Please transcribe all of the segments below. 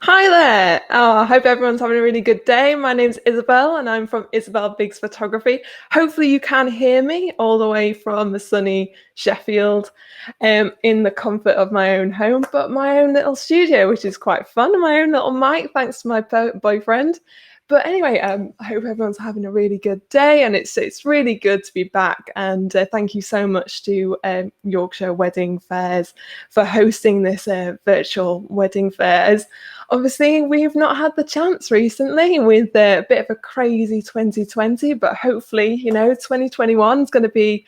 Hi there! I hope everyone's having a really good day. My name's Isabelle and I'm from Isabelle Biggs Photography. Hopefully you can hear me all the way from the sunny Sheffield in the comfort of my own home, but my own little studio, which is quite fun, and my own little mic, thanks to my boyfriend. But anyway, I hope everyone's having a really good day, and it's really good to be back. And thank you so much to Yorkshire Wedding Fairs for hosting this virtual wedding fairs. Obviously, we've not had the chance recently with a bit of a crazy 2020, but hopefully, 2021 is going to be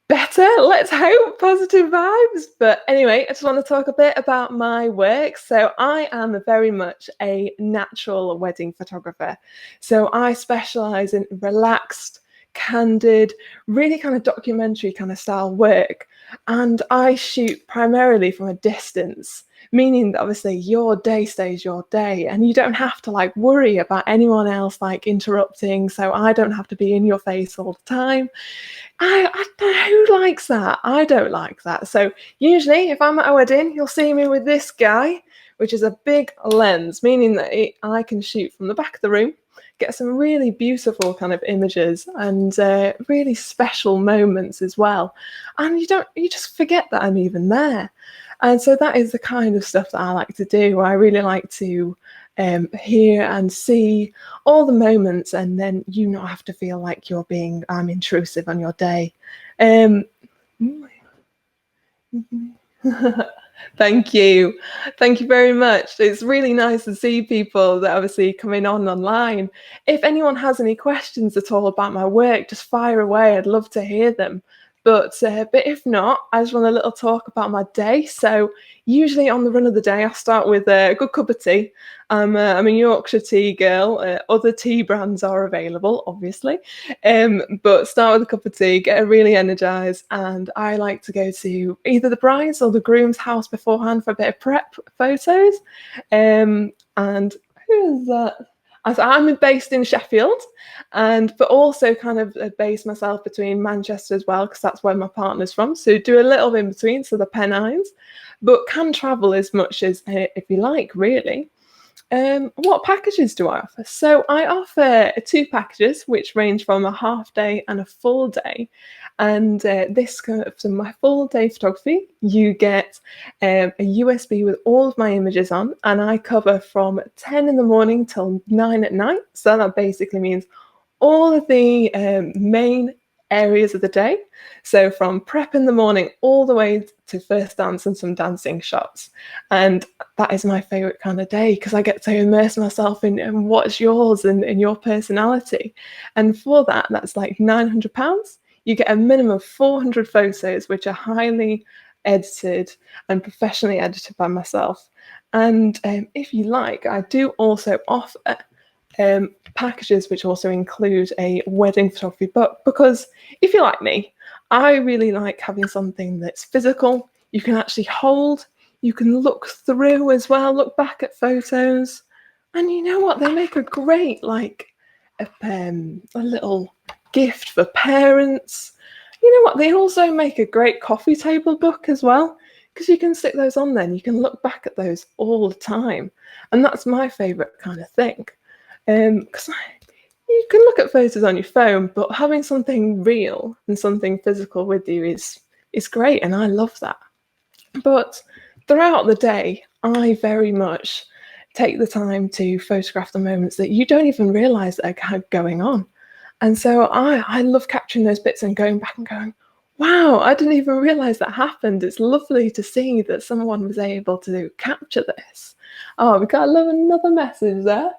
better. Let's hope, positive vibes. But anyway, I just want to talk a bit about my work. So I am very much a natural wedding photographer. So I specialize in relaxed, candid, really kind of documentary kind of style work. And I shoot primarily from a distance, meaning that obviously your day stays your day and you don't have to like worry about anyone else like interrupting. So I don't have to be in your face all the time. I don't know who likes that. I don't like that. So usually if I'm at a wedding, you'll see me with this guy, which is a big lens, meaning that I can shoot from the back of the room, get some really beautiful kind of images and really special moments as well. And you just forget that I'm even there. And so that is the kind of stuff that I like to do. I really like to hear and see all the moments, and then you not have to feel like you're being intrusive on your day. Thank you. Thank you very much. It's really nice to see people that obviously coming on online. If anyone has any questions at all about my work, just fire away. I'd love to hear them. But if not, I just want a little talk about my day. So usually on the run of the day, I start with a good cup of tea. I'm a Yorkshire tea girl. Other tea brands are available, obviously. But start with a cup of tea, get really energized, and I like to go to either the bride's or the groom's house beforehand for a bit of prep photos. And who is that? I'm based in Sheffield, but also kind of base myself between Manchester as well, because that's where my partner's from. So do a little in between, so the Pennines, but can travel as much as if you like, really. What packages do I offer? So I offer two packages, which range from a half day and a full day. And so my full day photography, you get a USB with all of my images on, and I cover from 10 in the morning till 9 at night. So that basically means all of the main areas of the day. So from prep in the morning all the way to first dance and some dancing shots. And that is my favorite kind of day because I get to immerse myself in what's yours and your personality. And for that, that's like £900. You get a minimum of 400 photos, which are highly edited and professionally edited by myself. And if you like, I do also offer packages which also include a wedding photography book, because if you're like me, I really like having something that's physical, you can actually hold, you can look through as well, look back at photos, and you know what, they make a great like a little gift for parents. You know what, they also make a great coffee table book as well, because you can stick those on then, you can look back at those all the time, and that's my favorite kind of thing. Because you can look at photos on your phone, but having something real and something physical with you is great, and I love that. But throughout the day, I very much take the time to photograph the moments that you don't even realize that are going on. And so I love capturing those bits and going back and going, wow, I didn't even realize that happened. It's lovely to see that someone was able to capture this. Oh, we got another message there.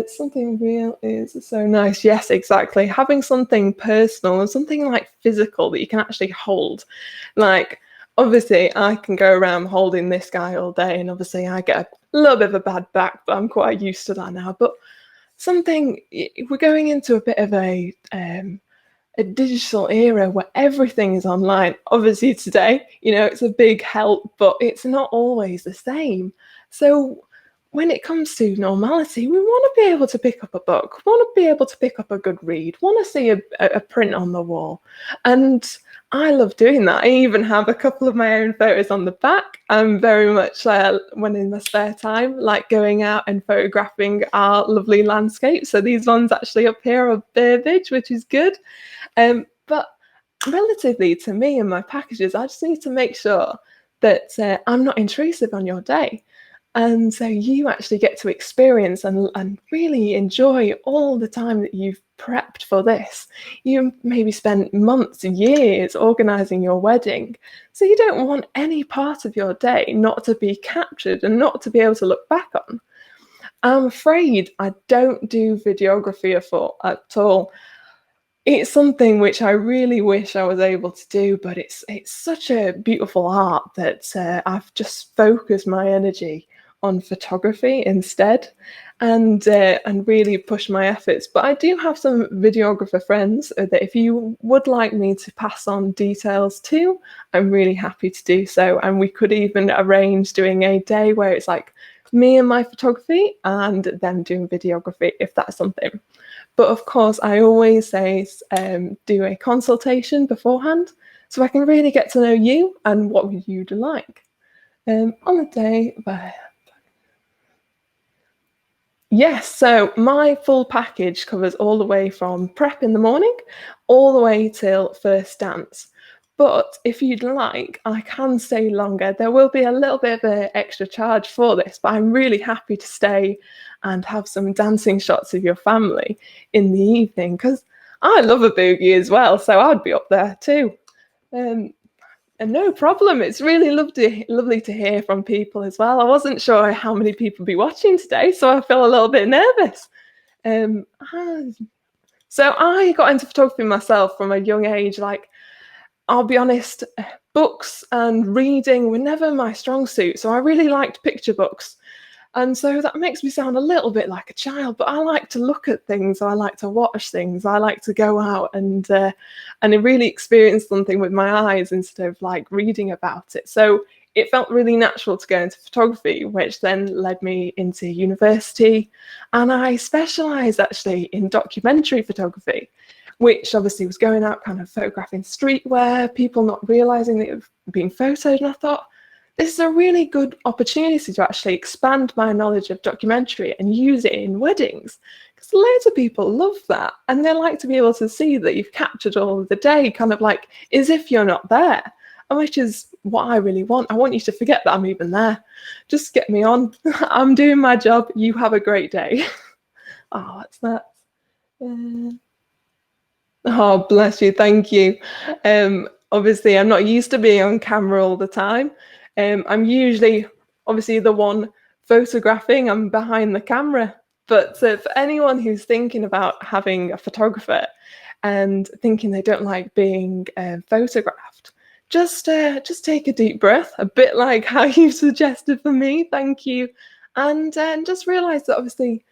Something real is so nice. Yes, exactly. Having something personal and something like physical that you can actually hold. Like, obviously, I can go around holding this guy all day, and obviously, I get a little bit of a bad back, but I'm quite used to that now. But we're going into a bit of a digital era where everything is online. Obviously, today, it's a big help, but it's not always the same. So when it comes to normality, we want to be able to pick up a book, want to be able to pick up a good read, want to see a print on the wall. And I love doing that. I even have a couple of my own photos on the back. I'm very much, when in my spare time, like going out and photographing our lovely landscape. So these ones actually up here are Burbage, which is good. But relatively to me and my packages, I just need to make sure that I'm not intrusive on your day. And so you actually get to experience and really enjoy all the time that you've prepped for this. You maybe spent months, years organising your wedding. So you don't want any part of your day not to be captured and not to be able to look back on. I'm afraid I don't do videography at all. It's something which I really wish I was able to do, but it's such a beautiful art that I've just focused my energy on photography instead, and really push my efforts. But I do have some videographer friends that if you would like me to pass on details to, I'm really happy to do so. And we could even arrange doing a day where it's like me and my photography and them doing videography, if that's something. But of course, I always say do a consultation beforehand so I can really get to know you and what you'd like. On the day, yes, so my full package covers all the way from prep in the morning all the way till first dance. But if you'd like, I can stay longer. There will be a little bit of an extra charge for this, but I'm really happy to stay and have some dancing shots of your family in the evening because I love a boogie as well, so I'd be up there too. And no problem. It's really lovely to hear from people as well. I wasn't sure how many people would be watching today, so I feel a little bit nervous. So I got into photography myself from a young age. Like, I'll be honest, books and reading were never my strong suit. So I really liked picture books. And so that makes me sound a little bit like a child, but I like to look at things. I like to watch things. I like to go out and really experience something with my eyes instead of like reading about it. So it felt really natural to go into photography, which then led me into university. And I specialised actually in documentary photography, which obviously was going out kind of photographing streetwear, people not realising that it was being photoed. And I thought, this is a really good opportunity to actually expand my knowledge of documentary and use it in weddings, because loads of people love that and they like to be able to see that you've captured all of the day, kind of like as if you're not there, and which is what I really want. I want you to forget that I'm even there. Just get me on. I'm doing my job. You have a great day. Oh, what's that? Oh, bless you. Thank you. Obviously, I'm not used to being on camera all the time. I'm usually obviously the one photographing. I'm behind the camera. But for anyone who's thinking about having a photographer and thinking they don't like being photographed, just take a deep breath, a bit like how you suggested for me. Thank you. And just realize that obviously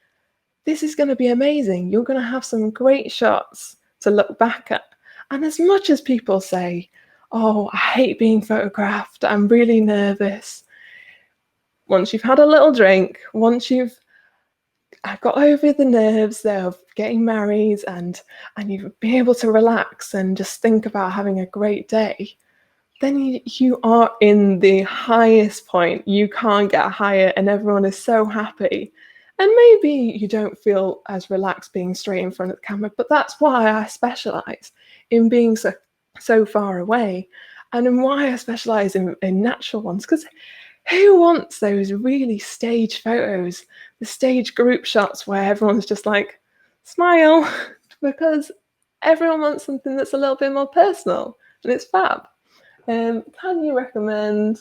this is going to be amazing. You're going to have some great shots to look back at. And as much as people say, oh, I hate being photographed, I'm really nervous, once you've had a little drink, once you've got over the nerves of getting married and you've been able to relax and just think about having a great day, then you are in the highest point. You can't get higher and everyone is so happy. And maybe you don't feel as relaxed being straight in front of the camera, but that's why I specialise in being so far away, and in why I specialise in natural ones, because who wants those really staged photos, the stage group shots where everyone's just like, smile, because everyone wants something that's a little bit more personal, and it's fab. Can you recommend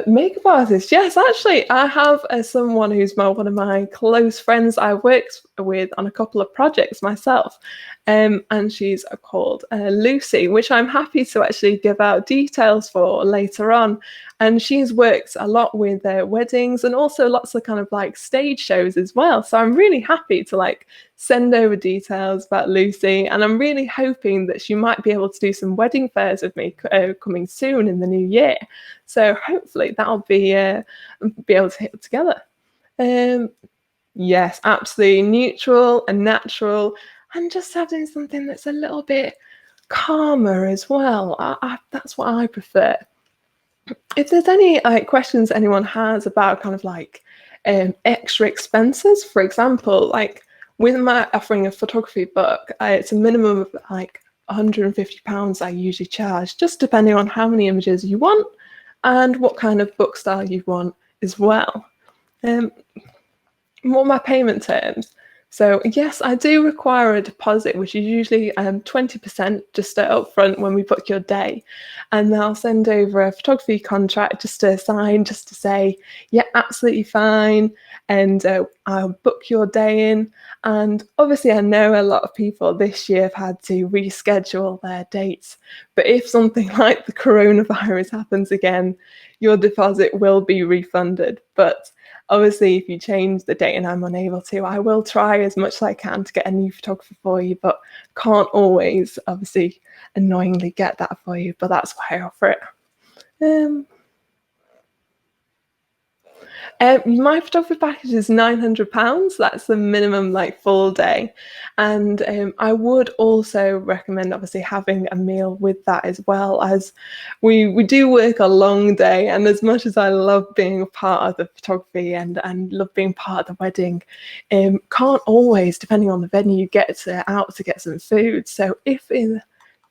makeup artist? Yes, actually, I have someone who's one of my close friends I worked with on a couple of projects myself, and she's called Lucy, which I'm happy to actually give out details for later on. And she's worked a lot with weddings and also lots of kind of like stage shows as well. So I'm really happy to like send over details about Lucy, and I'm really hoping that she might be able to do some wedding fairs with me coming soon in the new year. So hopefully that'll be able to hit together. Um, yes, absolutely neutral and natural, and just having something that's a little bit calmer as well. That's what I prefer. If there's any questions anyone has about kind of like extra expenses, for example, like with my offering a photography book, it's a minimum of like £150 I usually charge, just depending on how many images you want and what kind of book style you want as well. What are my payment terms? So yes, I do require a deposit, which is usually 20% just up front when we book your day. And I'll send over a photography contract just to sign, just to say, yeah, absolutely fine. And I'll book your day in. And obviously, I know a lot of people this year have had to reschedule their dates. But if something like the coronavirus happens again, your deposit will be refunded. But obviously, if you change the date and I'm unable to, I will try as much as I can to get a new photographer for you, but can't always, obviously, annoyingly get that for you. But that's why I offer it. My photography package is £900. That's the minimum like full day, and I would also recommend obviously having a meal with that as well, as we do work a long day, and as much as I love being a part of the photography and love being part of the wedding, can't always, depending on the venue, get out to get some food. So if in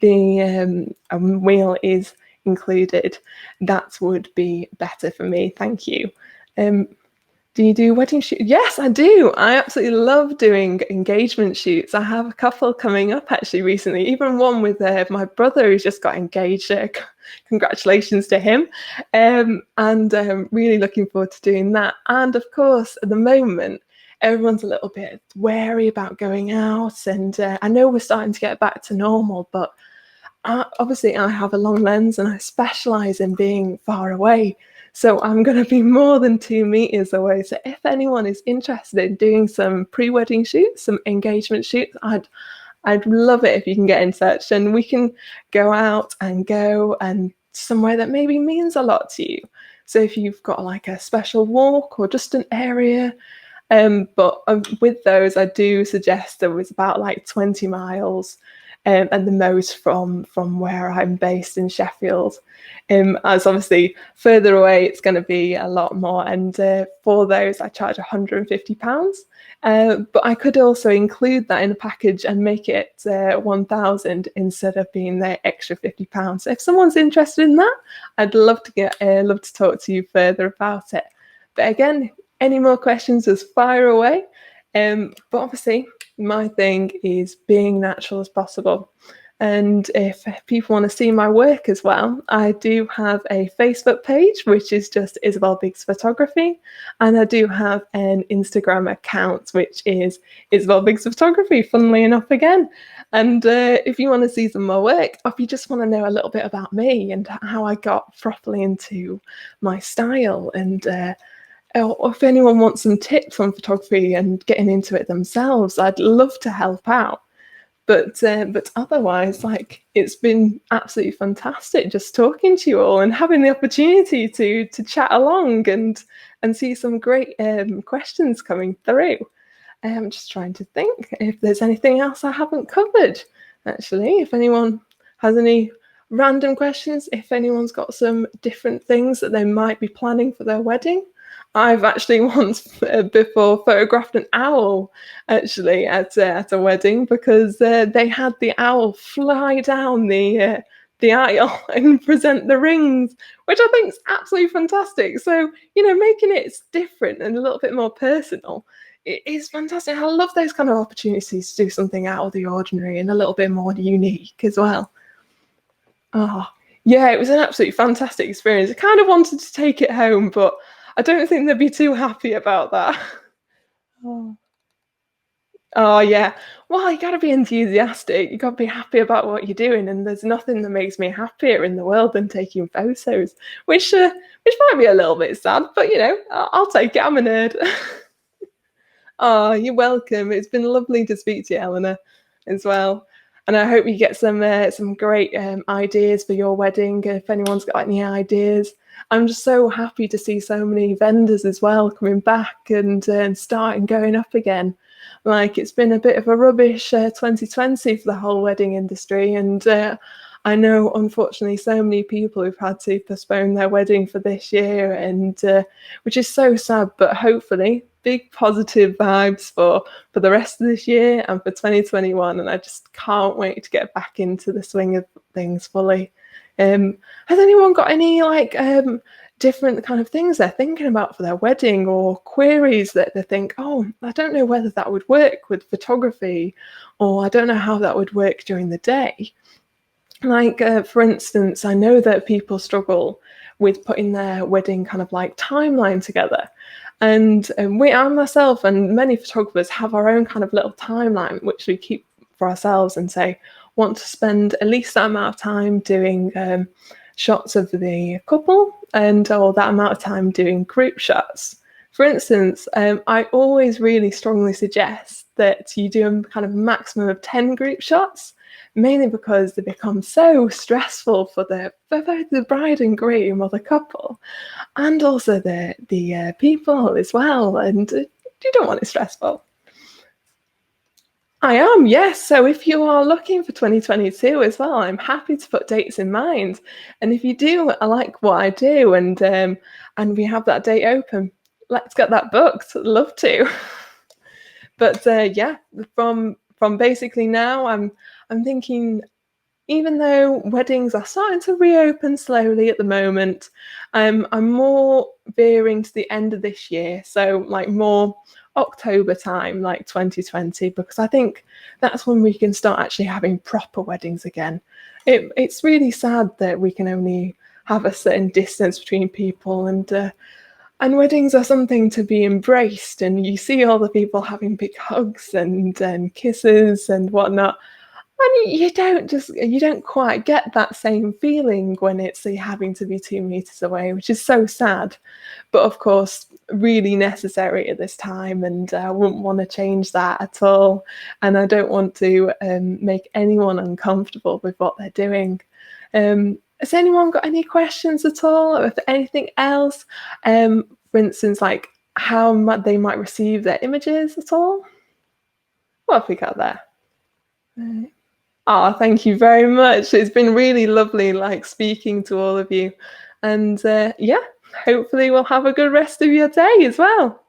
the a meal is included, that would be better for me. Thank you. Do you do wedding shoots? Yes, I do. I absolutely love doing engagement shoots. I have a couple coming up actually recently, even one with my brother who's just got engaged. Congratulations to him. And really looking forward to doing that. And of course, at the moment, everyone's a little bit wary about going out. And I know we're starting to get back to normal, but obviously I have a long lens and I specialize in being far away. So I'm going to be more than 2 meters away. So if anyone is interested in doing some pre-wedding shoots, some engagement shoots, I'd love it if you can get in touch and we can go out and go and somewhere that maybe means a lot to you. So if you've got like a special walk or just an area, but with those, I do suggest there was about like 20 miles and the most from where I'm based in Sheffield. As obviously further away, it's going to be a lot more. And for those, I charge £150. But I could also include that in the package and make it 1,000 instead of being the extra £50. So if someone's interested in that, I'd love to talk to you further about it. But again, any more questions, just fire away. But obviously, my thing is being natural as possible. And if people want to see my work as well, I do have a Facebook page, which is just Isabelle Biggs Photography. And I do have an Instagram account, which is Isabelle Biggs Photography, funnily enough again. And if you want to see some more work, or if you just want to know a little bit about me and how I got properly into my style, and or if anyone wants some tips on photography and getting into it themselves, I'd love to help out. But otherwise, like, it's been absolutely fantastic just talking to you all and having the opportunity to chat along and see some great questions coming through. I'm just trying to think if there's anything else I haven't covered. Actually, if anyone has any random questions, if anyone's got some different things that they might be planning for their wedding. I've actually once before photographed an owl actually at a wedding because they had the owl fly down the aisle and present the rings, which I think is absolutely fantastic. So, making it different and a little bit more personal, it is fantastic. I love those kind of opportunities to do something out of the ordinary and a little bit more unique as well. Oh, yeah, it was an absolutely fantastic experience. I kind of wanted to take it home, but I don't think they'd be too happy about that. Oh. Oh, yeah. Well, you got to be enthusiastic. You got to be happy about what you're doing, and there's nothing that makes me happier in the world than taking photos, which might be a little bit sad, but I'll take it. I'm a nerd. Oh, you're welcome. It's been lovely to speak to you, Eleanor, as well. And I hope you get some great ideas for your wedding. If anyone's got any ideas, I'm just so happy to see so many vendors as well coming back and starting going up again. Like, it's been a bit of a rubbish 2020 for the whole wedding industry, and I know, unfortunately, so many people who've had to postpone their wedding for this year, and which is so sad. But hopefully, big positive vibes for the rest of this year and for 2021. And I just can't wait to get back into the swing of things fully. Has anyone got any different kind of things they're thinking about for their wedding, or queries that they think, oh, I don't know whether that would work with photography, or I don't know how that would work during the day? Like, for instance, I know that people struggle with putting their wedding kind of like timeline together. And I myself and many photographers have our own kind of little timeline, which we keep for ourselves and say, want to spend at least that amount of time doing shots of the couple, and or that amount of time doing group shots. For instance, I always really strongly suggest that you do a kind of maximum of 10 group shots, mainly because they become so stressful for both the bride and groom or the couple, and also the people as well. And you don't want it stressful. I am, yes. So if you are looking for 2022 as well, I'm happy to put dates in mind. And if you do like what I do, and we have that date open, let's get that booked. I'd love to. But yeah, from basically now, I'm thinking, even though weddings are starting to reopen slowly at the moment, I'm more veering to the end of this year. So like more October time, like 2020, because I think that's when we can start actually having proper weddings again. It's really sad that we can only have a certain distance between people, and weddings are something to be embraced, and you see all the people having big hugs and kisses and whatnot. And you don't quite get that same feeling when it's having to be 2 meters away, which is so sad. But of course, really necessary at this time, and I wouldn't want to change that at all. And I don't want to make anyone uncomfortable with what they're doing. Has anyone got any questions at all, or if anything else? For instance, like how they might receive their images at all? What have we got there? Oh, thank you very much. It's been really lovely, like, speaking to all of you. And yeah, hopefully we'll have a good rest of your day as well.